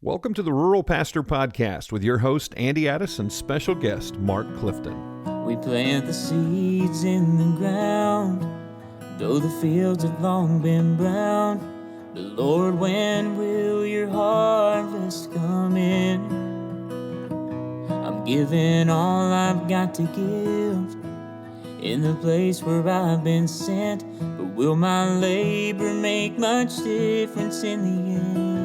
Welcome to the Rural Pastor Podcast with your host, Andy Addis, and special guest, Mark Clifton. We plant the seeds in the ground, though the fields have long been brown. But Lord, when will your harvest come in? I'm giving all I've got to give in the place where I've been sent. But will my labor make much difference in the end?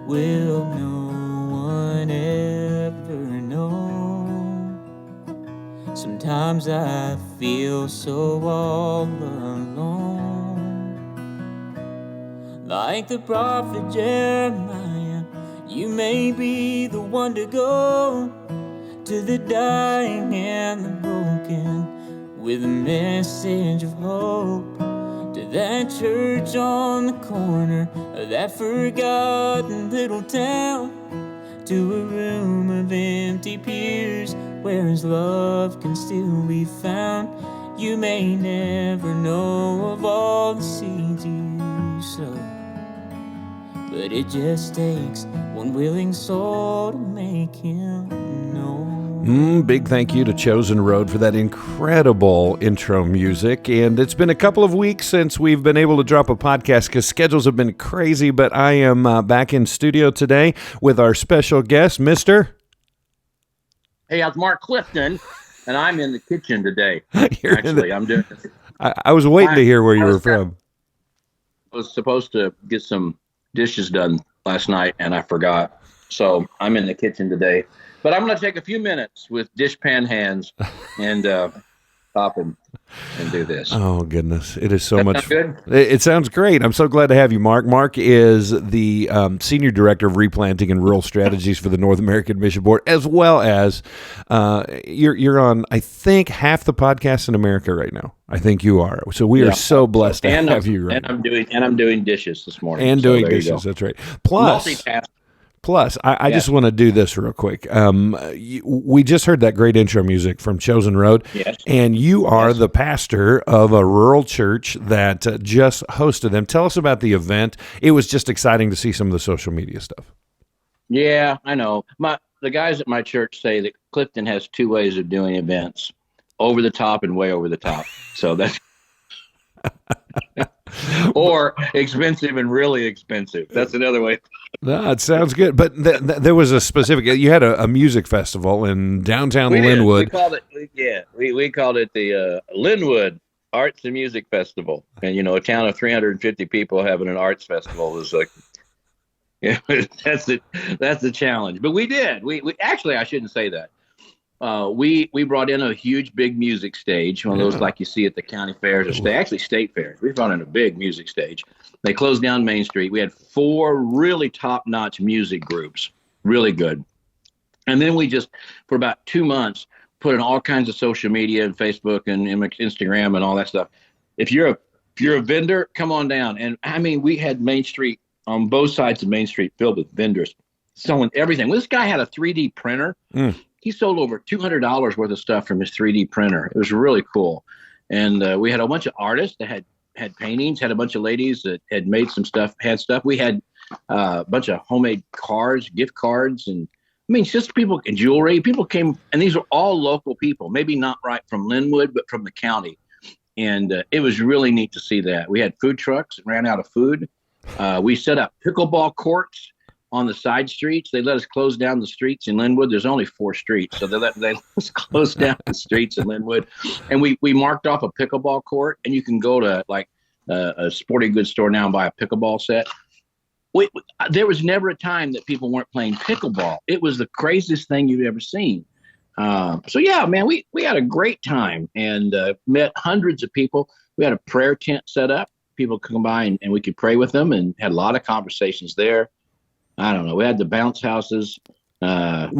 Will no one ever know? Sometimes I feel so all alone. Like the prophet Jeremiah, you may be the one to go to the dying and the broken with a message of hope. To that church on the corner of that forgotten little town, to a room of empty pews where his love can still be found. You may never know of all the seeds you sow, but it just takes one willing soul to make him know. Big thank you to Chosen Road for that incredible intro music. And it's been a couple of weeks since we've been able to drop a podcast because schedules have been crazy, but I am back in studio today with our special guest, Mr. Hey, I'm Mark Clifton, and I'm in the kitchen today. I'm doing. I was waiting to hear where you were from. I was supposed to get some dishes done last night, and I forgot. So I'm in the kitchen today. But I'm going to take a few minutes with dishpan hands and stop and do this. Oh, goodness. It is so much good. It sounds great. I'm so glad to have you, Mark. Mark is the Senior Director of Replanting and Rural Strategies for the North American Mission Board, as well as you're on, I think, half the podcasts in America right now. I think you are. So we are so blessed to have you right now. I'm doing dishes this morning. And doing dishes, that's right. Plus, I just want to do this real quick. We just heard that great intro music from Chosen Road, yes. And you are the pastor of a rural church that just hosted them. Tell us about the event. It was just exciting to see some of the social media stuff. Yeah, I know. The guys at my church say that Clifton has two ways of doing events: over the top and way over the top. So that's or expensive and really expensive. That's another way. No, it sounds good. But there was a specific, you had a music festival in downtown Linwood. We called it the Linwood Arts and Music Festival. And, a town of 350 people having an arts festival is like, that's the challenge. But we did. We actually, I shouldn't say that. We brought in a huge, big music stage, one of those like you see at the county fairs or actually state fairs. We brought in a big music stage. They closed down Main Street. We had 4 really top-notch music groups, really good. And then we just, for about 2 months, put in all kinds of social media and Facebook and Instagram and all that stuff. If you're a vendor, come on down. And I mean, we had Main Street on both sides of Main Street filled with vendors selling everything. Well, this guy had a 3D printer. He sold over $200 worth of stuff from his 3D printer. It was really cool. And we had a bunch of artists that had paintings, had a bunch of ladies that had made some stuff, had stuff. We had a bunch of homemade cards, gift cards, and I mean, just people and jewelry. People came, and these were all local people, maybe not right from Linwood, but from the county. And it was really neat to see that. We had food trucks, ran out of food. We set up pickleball courts on the side streets. They let us close down the streets in Linwood. There's only 4 streets, so they let us close down the streets in Linwood. And we marked off a pickleball court, and you can go to like a sporting goods store now and buy a pickleball set. There was never a time that people weren't playing pickleball. It was the craziest thing you've ever seen. So yeah, man, we had a great time and met hundreds of people. We had a prayer tent set up. People could come by and we could pray with them, and had a lot of conversations there. I don't know. We had the bounce houses, and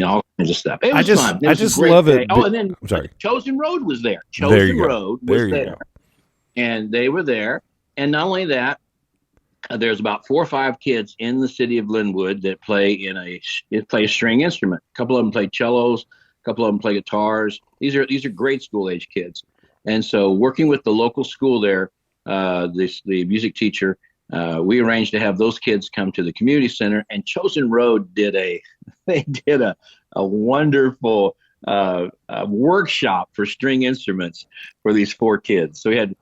all kinds of stuff. It was fun. I just love it. Oh, and then Chosen Road was there. Chosen Road was there. And they were there. And not only that, there's about 4 or 5 kids in the city of Linwood that play a string instrument. A couple of them play cellos. A couple of them play guitars. These are grade school age kids. And so working with the local school there, the music teacher we arranged to have those kids come to the community center, and Chosen Road did a wonderful workshop for string instruments for these 4 kids. So we had,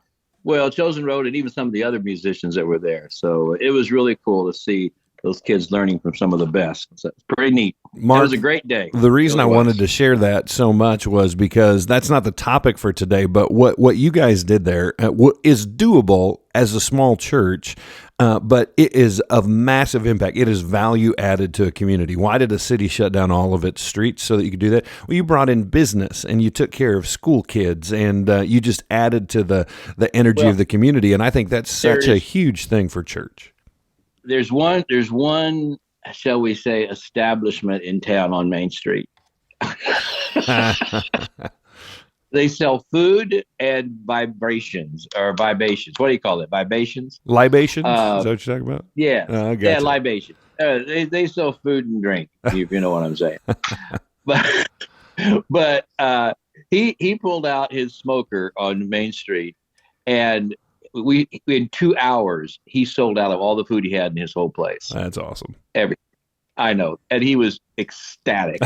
Chosen Road and even some of the other musicians that were there. So it was really cool to see those kids learning from some of the best. So it's pretty neat. Mark, it was a great day. The reason I wanted to share that so much was because that's not the topic for today, but what you guys did there is doable as a small church, but it is of massive impact. It is value added to a community. Why did a city shut down all of its streets so that you could do that? Well, you brought in business and you took care of school kids, and you just added to the energy of the community. And I think that's such a huge thing for church. There's one, shall we say, establishment in town on Main Street. They sell food and vibrations or vibations. What do you call it? Vibations? Libations? Is that what you're talking about? Yeah. Gotcha. Yeah, libations. They sell food and drink, if you know what I'm saying. But he pulled out his smoker on Main Street, and we in 2 hours he sold out of all the food he had in his whole place. That's awesome. I know, and he was ecstatic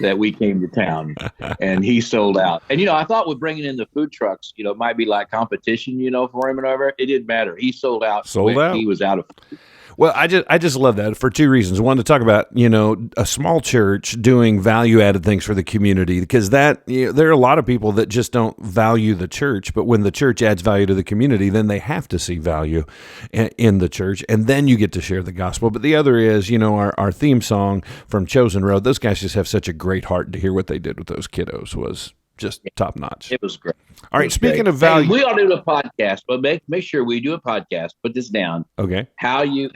that we came to town, and he sold out. And I thought with bringing in the food trucks, it might be like competition, for him and whatever. It didn't matter. He sold out. He was out of food. Well, I just love that for 2 reasons. One, to talk about, a small church doing value-added things for the community, because there are a lot of people that just don't value the church, but when the church adds value to the community, then they have to see value in the church, and then you get to share the gospel. But the other is, our theme song from Chosen Road, those guys just have such a great heart. To hear what they did with those kiddos was just top notch. It was great. All right, speaking of value, we ought to do a podcast, but make sure we do a podcast. Put this down. Okay. How you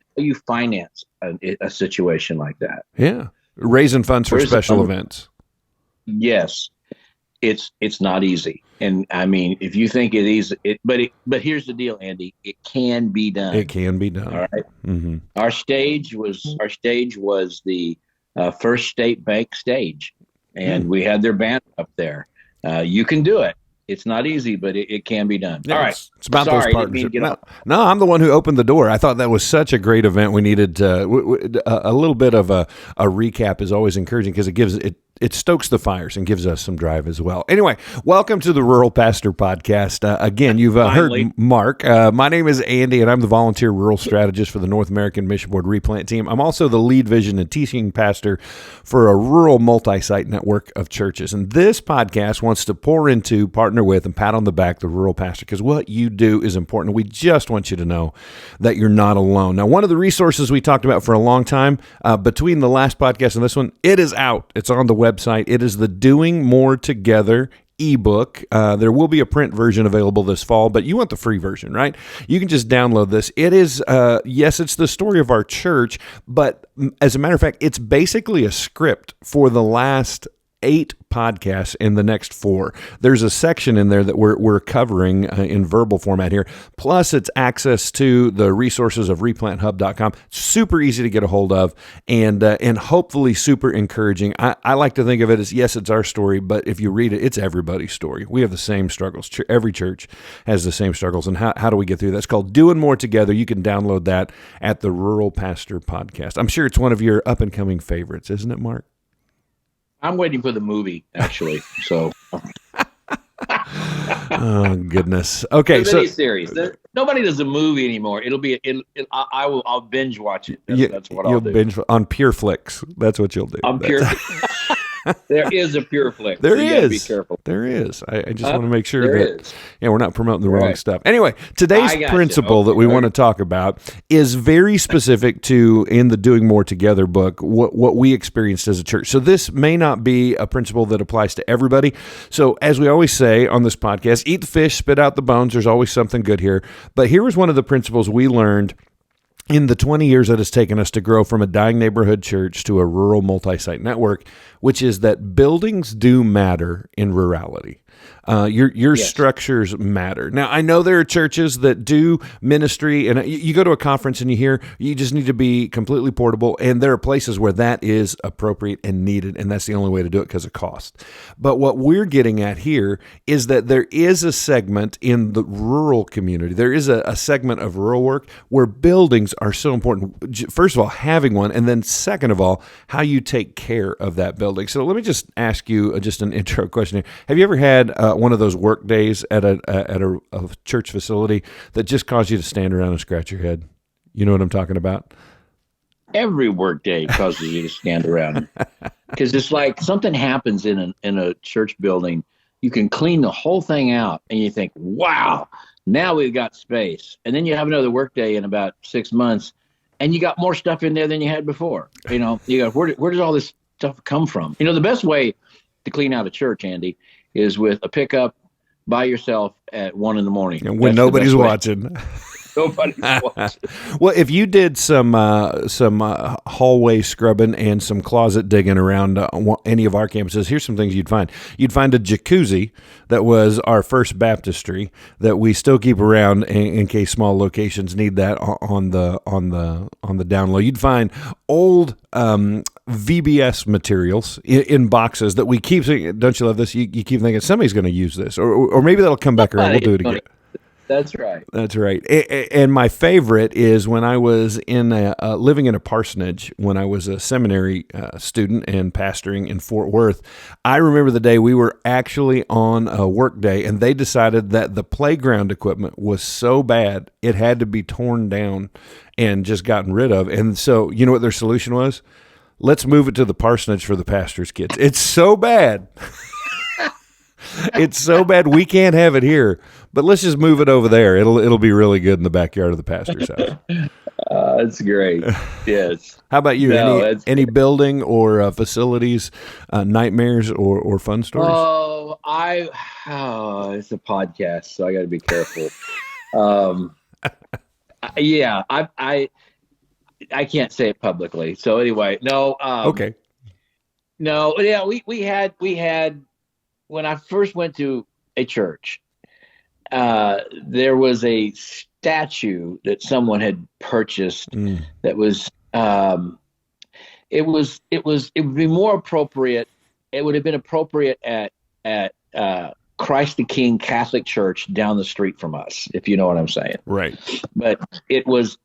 finance a situation like that? Yeah, raising funds for special events. Yes, it's not easy, and I mean, if you think it is, but here's the deal, Andy. It can be done. It can be done. All right. Mm-hmm. Our stage was the First State Bank stage, and we had their band up there. You can do it. It's not easy, but it can be done. Yeah, all right. It's about those partnerships. No, I'm the one who opened the door. I thought that was such a great event. We needed a little bit of a recap is always encouraging, because it stokes the fires and gives us some drive as well. Anyway, welcome to the Rural Pastor Podcast. Again, you've heard Mark. My name is Andy, and I'm the volunteer rural strategist for the North American Mission Board Replant Team. I'm also the lead vision and teaching pastor for a rural multi-site network of churches. And this podcast wants to pour into, partner with, and pat on the back the rural pastor, because what you do is important. We just want you to know that you're not alone. Now, one of the resources we talked about for a long time, between the last podcast and this one, it is out. It's on the website. It is the Doing More Together ebook. There will be a print version available this fall, but you want the free version, right? You can just download this. It is, yes, it's the story of our church, but as a matter of fact, it's basically a script for the last 8 podcasts in the next 4. There's a section in there that we're covering in verbal format here. Plus, it's access to the resources of replanthub.com. Super easy to get a hold of, and hopefully super encouraging. I like to think of it as, yes, it's our story, but if you read it, it's everybody's story. We have the same struggles. Every church has the same struggles, and how do we get through that? It's called Doing More Together. You can download that at the Rural Pastor Podcast. I'm sure it's one of your up-and-coming favorites, isn't it, Mark? I'm waiting for the movie, actually. So, oh goodness. Okay, so series. Nobody does a movie anymore. I'll binge watch it. That's what I'll do. Binge on Pure Flix. That's what you'll do. On Pure. There is a Pure Flix. There so you is. gotta be careful. There is. I just want to make sure that we're not promoting the wrong stuff. Anyway, today's principle that we want to talk about is very specific to, in the Doing More Together book, what we experienced as a church. So this may not be a principle that applies to everybody. So as we always say on this podcast, eat the fish, spit out the bones. There's always something good here. But here was one of the principles we learned in the 20 years that it's taken us to grow from a dying neighborhood church to a rural multi-site network, which is that buildings do matter in rurality. Your Yes. structures matter. Now, I know there are churches that do ministry, and you go to a conference and you hear you just need to be completely portable, and there are places where that is appropriate and needed, and that's the only way to do it because of cost. But what we're getting at here is that there is a segment in the rural community. There is a segment of rural work where buildings are so important. First of all, having one, and then second of all, how you take care of that building. So let me just ask you just an intro question here. Have you ever had one of those work days at a church facility that just caused you to stand around and scratch your head? You know what I'm talking about? Every work day causes you to stand around because it's like something happens in a church building. You can clean the whole thing out and you think, wow, now we've got space. And then you have another work day in about 6 months and you got more stuff in there than you had before. You got, where does all this stuff come from? The best way to clean out a church, Andy, is with a pickup by yourself at 1 a.m. And when nobody's watching. Nobody's watching. Well, if you did some hallway scrubbing and some closet digging around any of our campuses, here's some things you'd find. You'd find a jacuzzi that was our First Baptistry that we still keep around in case small locations need that on the down low. You'd find old VBS materials in boxes that we keep saying, don't you love this? You keep thinking somebody's going to use this, or maybe that'll come back around. We'll do it again. That's right. That's right. And my favorite is when I was living in a parsonage when I was a seminary student and pastoring in Fort Worth. I remember the day we were actually on a work day, and they decided that the playground equipment was so bad it had to be torn down and just gotten rid of. And so, you know what their solution was? Let's move it to the parsonage for the pastor's kids. It's so bad. It's so bad we can't have it here, but let's just move it over there. It'll be really good in the backyard of the pastor's house. That's great. Yes. How about you? Any building or facilities nightmares or fun stories? It's a podcast, so I got to be careful. Yeah, I can't say it publicly. So anyway, no. Okay. No, yeah, we had. When I first went to a church, there was a statue that someone had purchased that was, it would be more appropriate. It would have been appropriate at Christ the King Catholic Church down the street from us, if you know what I'm saying. Right. But it was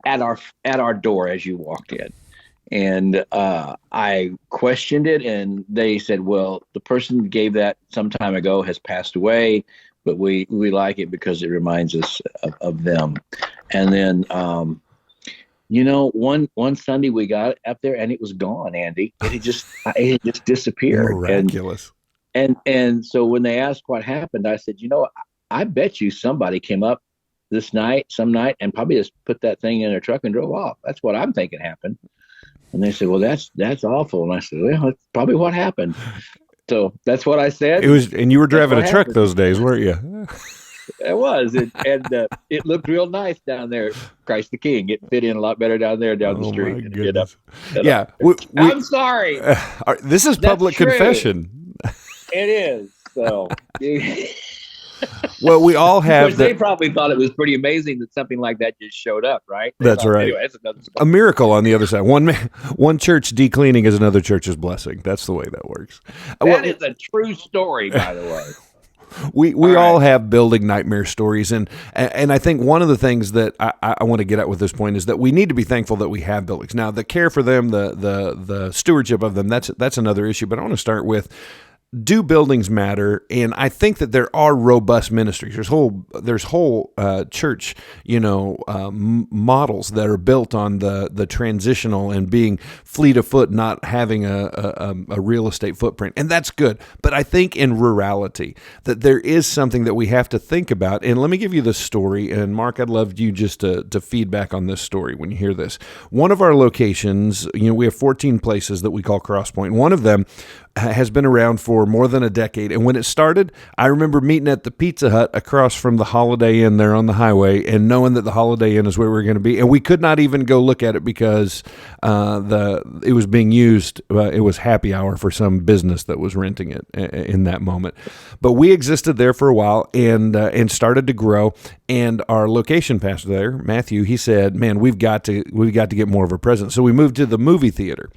at our door as you walked in. And I questioned it, and they said, well, the person who gave that some time ago has passed away, but we like it because it reminds us of them. And then, one Sunday we got it up there, and it was gone, Andy. It had just disappeared. Miraculous. And so when they asked what happened, I said, I bet you somebody came up some night, and probably just put that thing in their truck and drove off. That's what I'm thinking happened. And they said, well, that's awful. And I said, well, that's probably what happened. So that's what I said. And you were driving a truck those days, weren't you? It was. It looked real nice down there. Christ the King. It fit in a lot better down the street. My goodness. Yeah. I'm sorry. This is public confession. It is. So. Well, we all have. They probably thought it was pretty amazing that something like that just showed up, right? That's right. Anyway, that's another story. A miracle on the other side. One church decleaning is another church's blessing. That's the way that works. That is a true story, by the way. We all have building nightmare stories, and I think one of the things that I want to get at with this point is that we need to be thankful that we have buildings. Now, the care for them, the stewardship of them, that's another issue. But I want to start with, do buildings matter? And I think that there are robust ministries. There's whole church, models that are built on the transitional and being fleet of foot, not having a real estate footprint, and that's good. But I think in rurality that there is something that we have to think about. And let me give you the story. And Mark, I'd love you just to feedback on this story when you hear this. One of our locations, we have 14 places that we call Cross Point. One of them, has been around for more than a decade. And when it started, I remember meeting at the Pizza Hut across from the Holiday Inn there on the highway and knowing that the Holiday Inn is where we were going to be. And we could not even go look at it because it was being used. It was happy hour for some business that was renting it in that moment. But we existed there for a while and started to grow. And our location pastor there, Matthew, he said, "Man, we've got to get more of a presence." So we moved to the movie theater.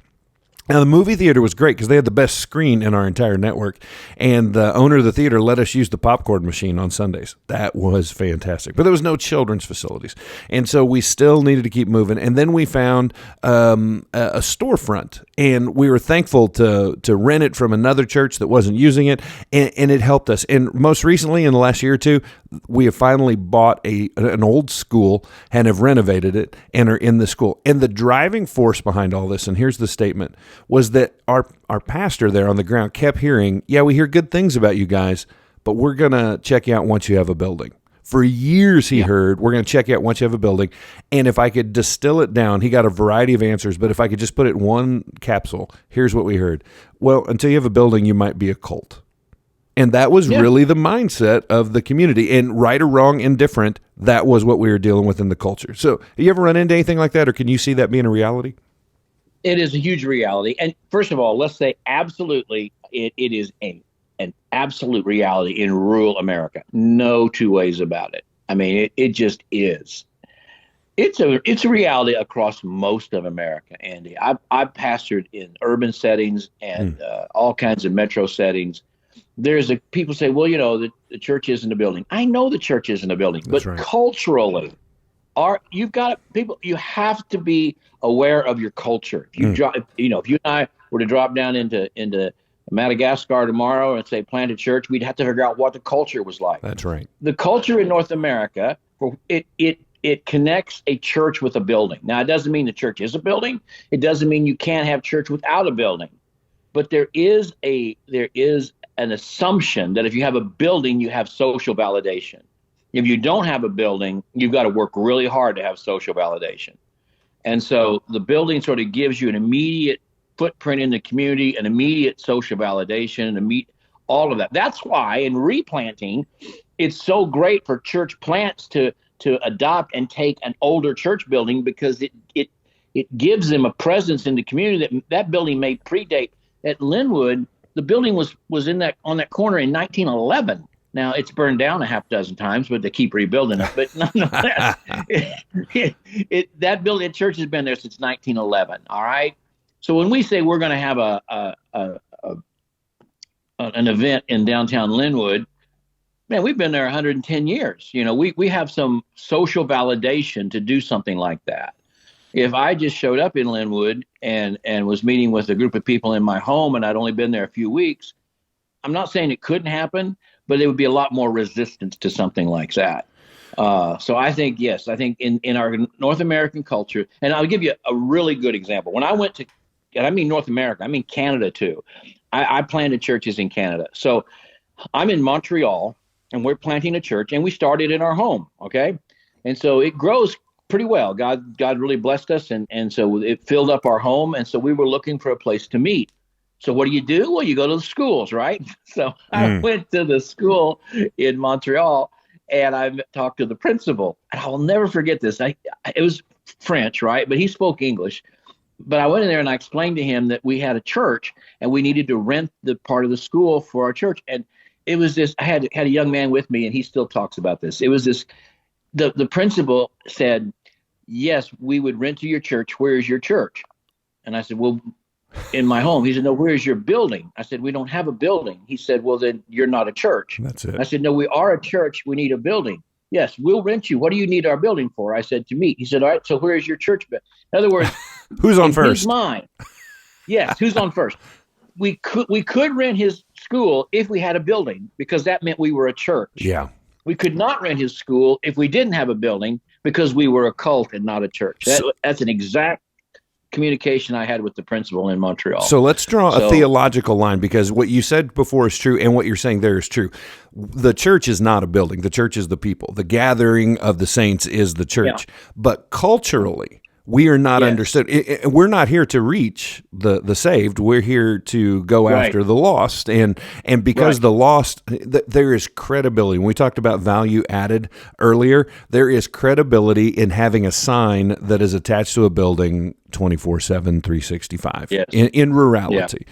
Now, the movie theater was great because they had the best screen in our entire network, and the owner of the theater let us use the popcorn machine on Sundays. That was fantastic. But there was no children's facilities, and so we still needed to keep moving. And then we found a storefront, and we were thankful to rent it from another church that wasn't using it, and it helped us. And most recently, in the last year or two, we have finally bought an old school and have renovated it and are in the school. And the driving force behind all this, and here's the statement, was that our pastor there on the ground kept hearing, "Yeah, we hear good things about you guys, but we're going to check you out once you have a building." For years he heard, "We're going to check you out once you have a building." And if I could distill it down, he got a variety of answers, but if I could just put it in one capsule, here's what we heard. "Well, until you have a building, you might be a cult." And that was really the mindset of the community. And right or wrong, indifferent, that was what we were dealing with in the culture. So have you ever run into anything like that, or can you see that being a reality? It is a huge reality. And first of all, let's say absolutely, it is an absolute reality in rural America. No two ways about it. I mean, it just is. It's a reality across most of America, Andy. I've pastored in urban settings and all kinds of metro settings. People say, well, the church isn't a building. I know the church isn't a building, but culturally, you have to be aware of your culture. If you and I were to drop down into Madagascar tomorrow and say plant a church, we'd have to figure out what the culture was like. That's right. The culture in North America, it connects a church with a building. Now, it doesn't mean the church is a building. It doesn't mean you can't have church without a building. But there is an assumption that if you have a building, you have social validation. If you don't have a building, you've got to work really hard to have social validation. And so the building sort of gives you an immediate footprint in the community, an immediate social validation, and all of that. That's why in replanting, it's so great for church plants to adopt and take an older church building, because it gives them a presence in the community that building may predate. At Linwood, the building was on that corner in 1911. Now, it's burned down a half dozen times, but they keep rebuilding it. But nonetheless, that building, church has been there since 1911. All right. So when we say we're going to have an event in downtown Linwood, man, we've been there 110 years. We have some social validation to do something like that. If I just showed up in Linwood and was meeting with a group of people in my home and I'd only been there a few weeks, I'm not saying it couldn't happen, but there would be a lot more resistance to something like that. So I think, yes, in our North American culture, and I'll give you a really good example. When I went to, and I mean North America, I mean Canada too. I planted churches in Canada. So I'm in Montreal and we're planting a church, and we started in our home. Okay. And so it grows pretty well. God really blessed us. And so it filled up our home. And so we were looking for a place to meet. So what do? Well, you go to the schools, right? So I went to the school in Montreal and I talked to the principal. And I will never forget this. It was French, right? But he spoke English. But I went in there and I explained to him that we had a church and we needed to rent the part of the school for our church. And it was this, I had a young man with me and he still talks about this. It was this, the principal said, yes, we would rent to your church. Where is your church? And I said, well, in my home. He said, no, where's your building? I said, we don't have a building. He said, well, then you're not a church. That's it. I said, no, we are a church. We need a building. Yes, we'll rent you. What do you need our building for? I said, to meet. He said, all right, so where's your church? In other words, who's on first? His mind. Yes, who's on first? We could rent his school if we had a building, because that meant we were a church. Yeah. We could not rent his school if we didn't have a building, because we were a cult and not a church. That's an exact communication I had with the principal in Montreal. So let's draw a theological line, because what you said before is true and what you're saying there is true. The church is not a building. The church is the people. The gathering of the saints is the church. Yeah. But culturally, We are not Yes. understood. We're not here to reach the saved. We're here to go Right. after the lost. And because Right. the lost, there is credibility. When we talked about value added earlier, there is credibility in having a sign that is attached to a building 24/7, 365 Yes. in rurality.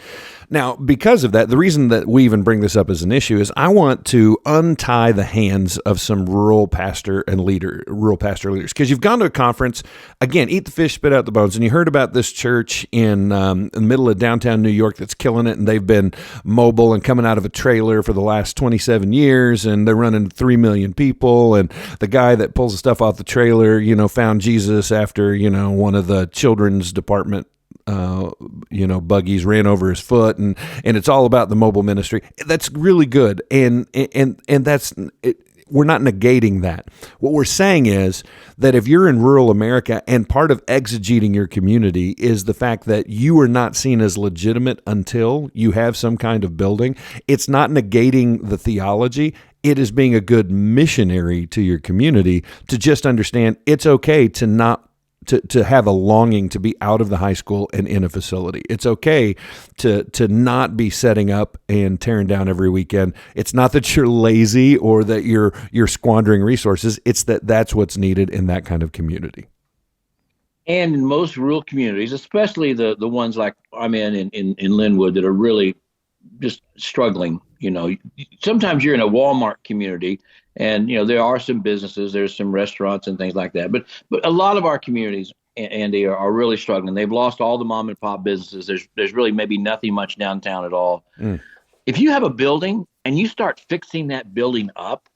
Now, because of that, the reason that we even bring this up as an issue is I want to untie the hands of some rural pastor leaders. Because you've gone to a conference, again, eat the fish, spit out the bones, and you heard about this church in the middle of downtown New York that's killing it, and they've been mobile and coming out of a trailer for the last 27 years, and they're running 3 million people, and the guy that pulls the stuff off the trailer, found Jesus after, one of the children's department buggies ran over his foot, and it's all about the mobile ministry. That's really good, and that's it. We're not negating that. What we're saying is that if you're in rural America and part of exegeting your community is the fact that you are not seen as legitimate until you have some kind of building, it's not negating the theology. It is being a good missionary to your community to just understand it's okay to not to have a longing to be out of the high school and in a facility. It's okay to not be setting up and tearing down every weekend. It's not that you're lazy or that you're squandering resources. It's that that's what's needed in that kind of community. And in most rural communities, especially the ones like I'm in Linwood that are really just struggling, sometimes you're in a Walmart community and, there are some businesses, there's some restaurants and things like that. But a lot of our communities, Andy, are really struggling. They've lost all the mom and pop businesses. There's really maybe nothing much downtown at all. If you have a building and you start fixing that building up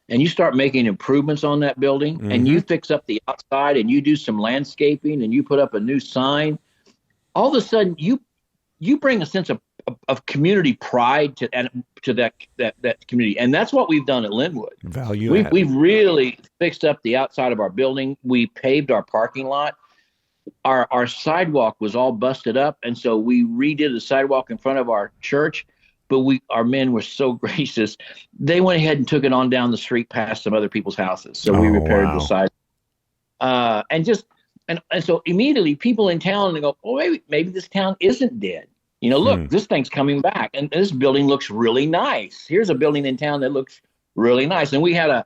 and you start making improvements on that building and you fix up the outside and you do some landscaping and you put up a new sign, all of a sudden you bring a sense of community pride to that community, and that's what we've done at Linwood. We've really fixed up the outside of our building. We paved our parking lot. Our sidewalk was all busted up, and so we redid the sidewalk in front of our church. But our men were so gracious; they went ahead and took it on down the street past some other people's houses. So we repaired the side, and so immediately people in town they go, "Oh, maybe this town isn't dead." Look, this thing's coming back, and this building looks really nice. Here's a building in town that looks really nice, and we had a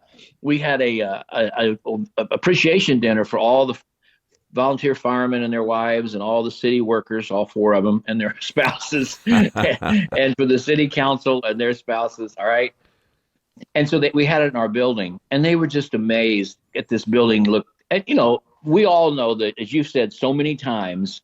appreciation dinner for all the volunteer firemen and their wives, and all the city workers, all 4 of them, and their spouses, and for the city council and their spouses. All right, and so we had it in our building, and they were just amazed at this building. Look, and we all know that, as you've said so many times.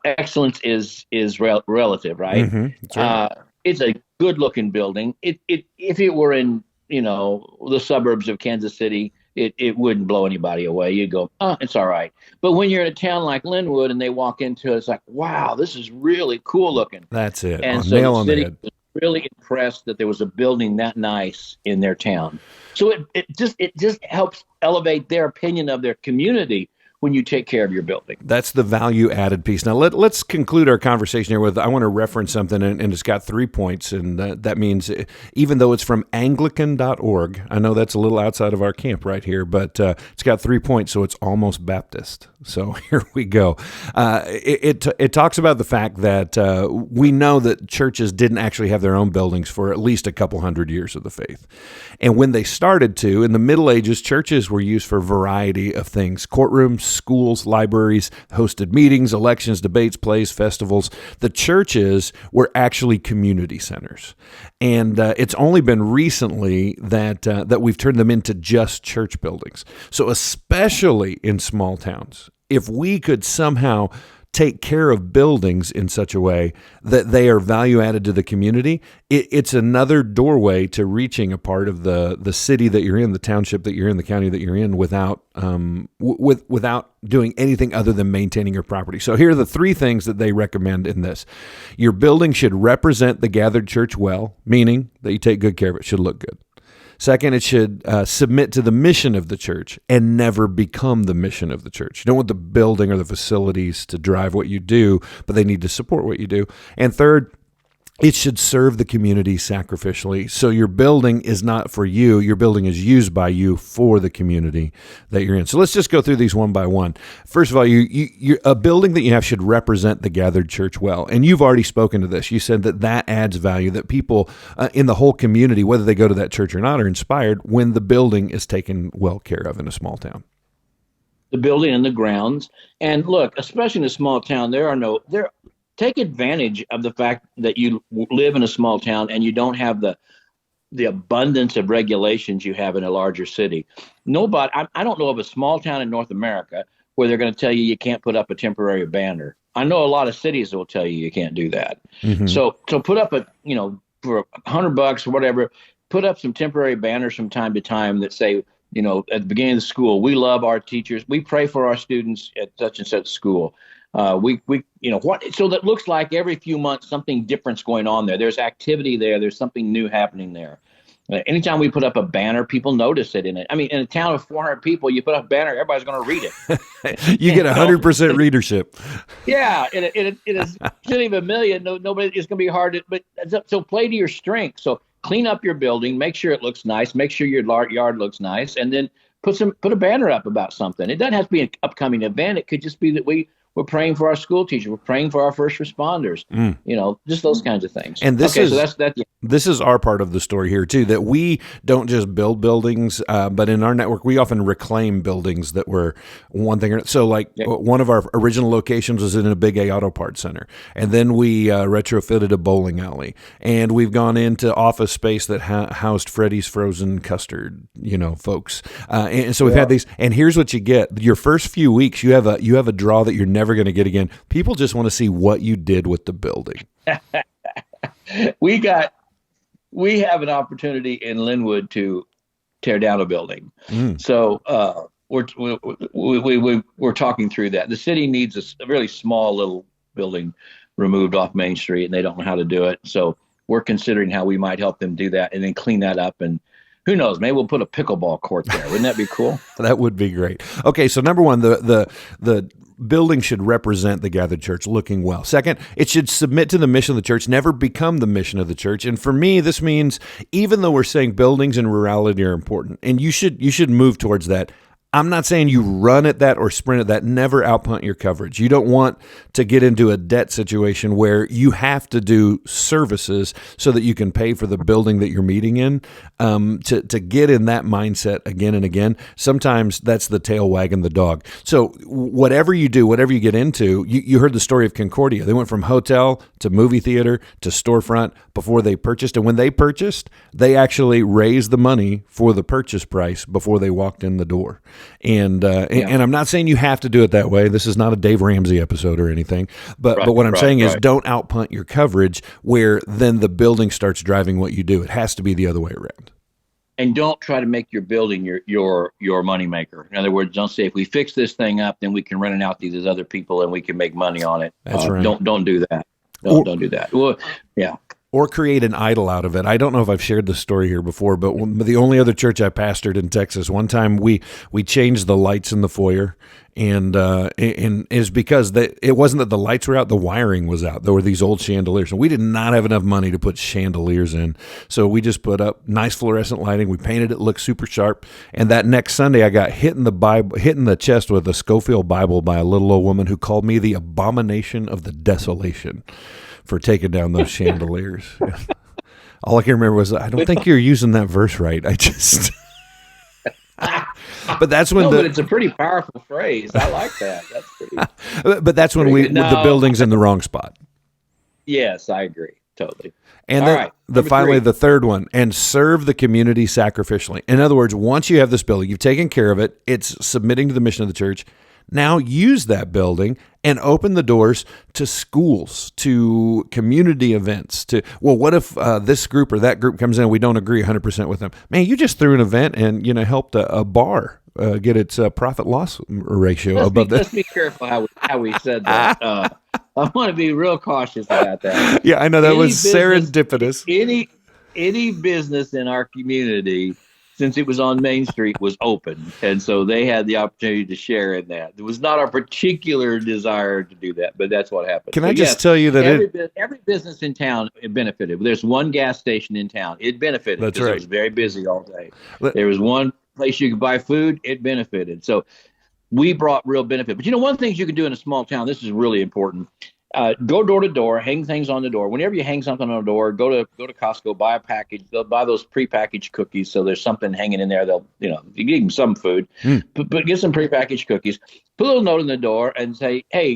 Excellence is relative, right? That's right. It's a good-looking building. If it were in the suburbs of Kansas City, it wouldn't blow anybody away. You go, oh, it's all right. But when you're in a town like Linwood and they walk into it, it's like, wow, this is really cool looking. That's it. And so nail the on the city head. was really impressed that there was a building that nice in their town. So it just helps elevate their opinion of their community when you take care of your building. That's the value added piece. Now let's conclude our conversation here with, I want to reference something, and it's got 3 points, and that means even though it's from Anglican.org, I know that's a little outside of our camp right here, but it's got 3 points, so it's almost Baptist. So here we go. It talks about the fact that we know that churches didn't actually have their own buildings for at least a couple hundred years of the faith. And when they started to, in the Middle Ages, churches were used for a variety of things: courtrooms, schools, libraries, hosted meetings, elections, debates, plays, festivals. The churches were actually community centers. And it's only been recently that we've turned them into just church buildings. So especially in small towns, if we could somehow take care of buildings in such a way that they are value added to the community, it's another doorway to reaching a part of the city that you're in, the township that you're in, the county that you're in, without doing anything other than maintaining your property. So here are the 3 things that they recommend in this. Your building should represent the gathered church well, meaning that you take good care of it. It should look good. Second, it should submit to the mission of the church and never become the mission of the church. You don't want the building or the facilities to drive what you do, but they need to support what you do. And third, it should serve the community sacrificially. So your building is not for you. Your building is used by you for the community that you're in. So let's just go through these one by one. First of all, a building that you have should represent the gathered church well. And you've already spoken to this. You said that adds value, that people in the whole community, whether they go to that church or not, are inspired when the building is taken well care of in a small town. The building and the grounds. And look, especially in a small town, take advantage of the fact that you live in a small town and you don't have the abundance of regulations you have in a larger city. I don't know of a small town in North America where they're going to tell you can't put up a temporary banner. I know a lot of cities that will tell you can't do that. Mm-hmm. So put up for $100 or whatever, put up some temporary banners from time to time that say, at the beginning of the school, we love our teachers. We pray for our students at such and such school. So that looks like every few months something different's going on there. There's activity there. There's something new happening there. Anytime we put up a banner, people notice it in it. I mean, in a town of 400 people, you put up a banner, everybody's going to read it. You get 100% readership. Yeah, it is city of a million. Nobody. It's going to be hard. So play to your strength. So clean up your building, make sure it looks nice, make sure your yard looks nice, and then put a banner up about something. It doesn't have to be an upcoming event. It could just be that we're praying for our school teachers. We're praying for our first responders. Just those kinds of things. And this is our part of the story here too, that we don't just build buildings, but in our network, we often reclaim buildings that were one thing. So one of our original locations was in a Big A auto parts center. And then we retrofitted a bowling alley, and we've gone into office space that housed Freddy's Frozen Custard, folks. And so we've had these, and here's what you get. Your first few weeks, you have a draw that you're never going to get again. People just want to see what you did with the building. We have an opportunity in Linwood to tear down a building. So we're talking through that. The city needs a really small little building removed off Main Street, and they don't know how to do it. So we're considering how we might help them do that and then clean that up. And who knows, maybe we'll put a pickleball court there. Wouldn't that be cool? That would be great. Okay, so number one, the building should represent the gathered church looking well. Second, it should submit to the mission of the church, never become the mission of the church. And for me, this means even though we're saying buildings and rurality are important, and you should move towards that, I'm not saying you run at that or sprint at that. Never outpunt your coverage. You don't want to get into a debt situation where you have to do services so that you can pay for the building that you're meeting in. To get in that mindset again and again, sometimes that's the tail wagging the dog. So whatever you do, whatever you get into, you heard the story of Concordia. They went from hotel to movie theater to storefront before they purchased. And when they purchased, they actually raised the money for the purchase price before they walked in the door. And I'm not saying you have to do it that way. This is not a Dave Ramsey episode or anything. But what I'm saying is don't outpunt your coverage where then the building starts driving what you do. It has to be the other way around. And don't try to make your building your moneymaker. In other words, don't say if we fix this thing up, then we can rent it out to these other people and we can make money on it. That's right. Don't do that. Don't do that. Well, yeah. Or create an idol out of it. I don't know if I've shared this story here before, but the only other church I pastored in Texas, one time we changed the lights in the foyer, and it's because it wasn't that the lights were out, the wiring was out. There were these old chandeliers, and we did not have enough money to put chandeliers in, so we just put up nice fluorescent lighting. We painted it look super sharp, and that next Sunday I got hit in the chest with a Scofield Bible by a little old woman who called me the abomination of the desolation for taking down those chandeliers. All I can remember was, I don't think you're using that verse right. I just... But that's when but it's a pretty powerful phrase. I like that. That's pretty... But that's when the building's in the wrong spot. Yes, I agree. Totally. And finally, the third one, and serve the community sacrificially. In other words, once you have this building, you've taken care of it, it's submitting to the mission of the church. Now use that building and open the doors to schools, to community events, what if this group or that group comes in and we don't agree 100% with them? Man, you just threw an event and helped a bar get its profit-loss ratio above that. Let's be careful how we said that. I want to be real cautious about that. Yeah, I know that was serendipitous. Any business in our community since it was on Main Street, was open. And so they had the opportunity to share in that. It was not our particular desire to do that, but that's what happened. Can So I just yes, tell you that every business in town, it benefited. There's one gas station in town. It benefited That's because right. it was very busy all day. Let- There was one place you could buy food. It benefited. So we brought real benefit. But one of the things you can do in a small town, this is really important. Go door to door, hang things on the door. Whenever you hang something on the door, go to Costco, buy a package. They'll buy those prepackaged cookies, so there's something hanging in there. They'll, you give them some food, but get some prepackaged cookies. Put a little note in the door and say, hey,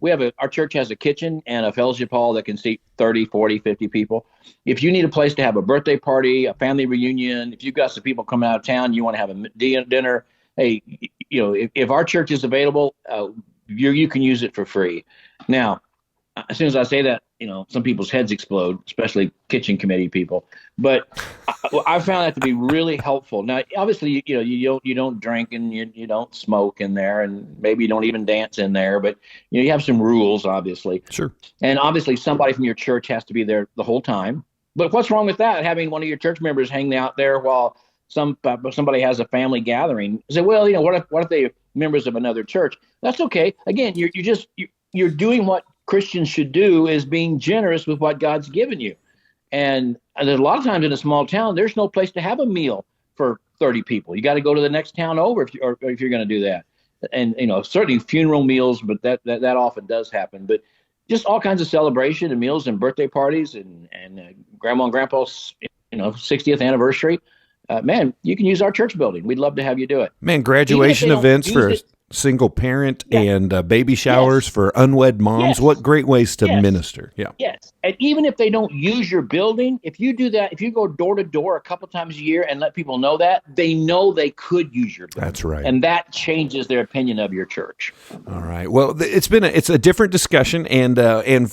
we have our church has a kitchen and a fellowship hall that can seat 30, 40, 50 people. If you need a place to have a birthday party, a family reunion, if you've got some people coming out of town, you want to have a dinner. Hey, if our church is available, you can use it for free. Now, as soon as I say that, some people's heads explode, especially kitchen committee people. But I found that to be really helpful. Now, obviously, you don't drink and you don't smoke in there, and maybe you don't even dance in there. But you have some rules, obviously. Sure. And obviously, somebody from your church has to be there the whole time. But what's wrong with that? Having one of your church members hang out there while somebody has a family gathering? Say, well, what if they members of another church? That's okay. Again, you're doing what Christians should do, is being generous with what God's given you. And there's a lot of times in a small town, there's no place to have a meal for 30 people. You got to go to the next town over if you're going to do that. And certainly funeral meals, but that often does happen. But just all kinds of celebration and meals and birthday parties and grandma and grandpa's 60th anniversary. Man, you can use our church building. We'd love to have you do it. Man, graduation events for single parent and baby showers for unwed moms. Yes. What great ways to minister. Yeah. Yes. And even if they don't use your building, if you do that, if you go door to door a couple times a year and let people know that, they know they could use your building. That's right. And that changes their opinion of your church. All right. Well, it's a different discussion, and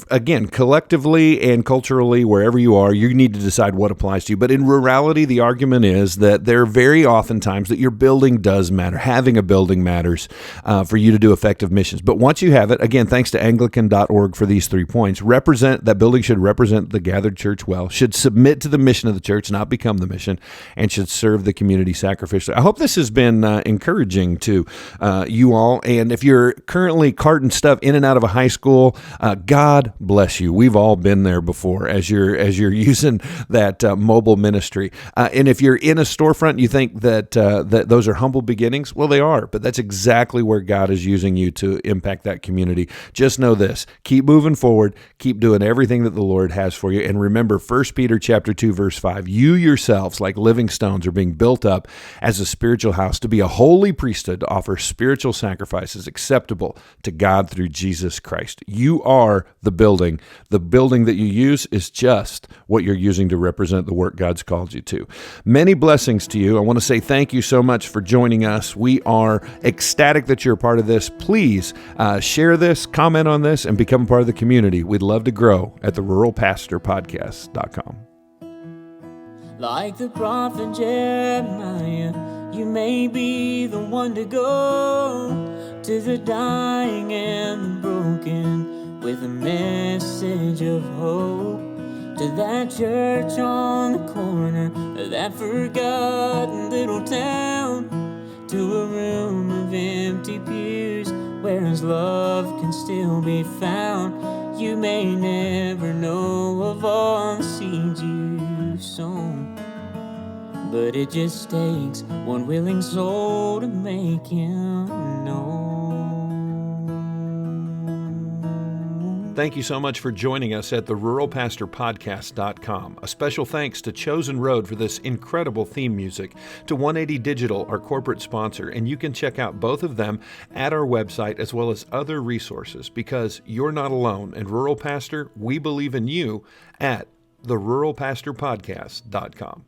again, collectively and culturally, wherever you are, you need to decide what applies to you. But in Rurality, the argument is that there are very often times that your building does matter. Having a building matters for you to do effective missions. But once you have it, again, thanks to Anglican.org for these 3 points. That building should represent the gathered church well, should submit to the mission of the church, not become the mission, and should serve the community sacrificially. I hope this has been encouraging to you all. And if you're currently carting stuff in and out of a high school, God bless you. We've all been there before as you're using that mobile ministry. And if you're in a storefront, you think that those are humble beginnings. Well, they are, but that's exactly where God is using you to impact that community. Just know this: keep moving forward, keep doing everything that the Lord has for you. And remember 1 Peter chapter 2, verse 5, you yourselves, like living stones, are being built up as a spiritual house to be a holy priesthood, to offer spiritual sacrifices acceptable to God through Jesus Christ. You are the building. The building that you use is just what you're using to represent the work God's called you to. Many blessings to you. I want to say thank you so much for joining us. We are ecstatic that you're a part of this. Please share this, comment on this, and become a part of the community. We'd love to grow at the ruralpastorpodcast.com. Like the prophet Jeremiah, you may be the one to go to the dying and the broken with a message of hope. To that church on the corner, that forgotten little town, to a room of empty pews where his love can still be found. You may never know of all the seeds you've sown, but it just takes one willing soul to make him known. Thank you so much for joining us at the ruralpastorpodcast.com. A special thanks to Chosen Road for this incredible theme music, to 180 Digital, our corporate sponsor, and you can check out both of them at our website as well as other resources, because you're not alone. And Rural Pastor, we believe in you at the ruralpastorpodcast.com.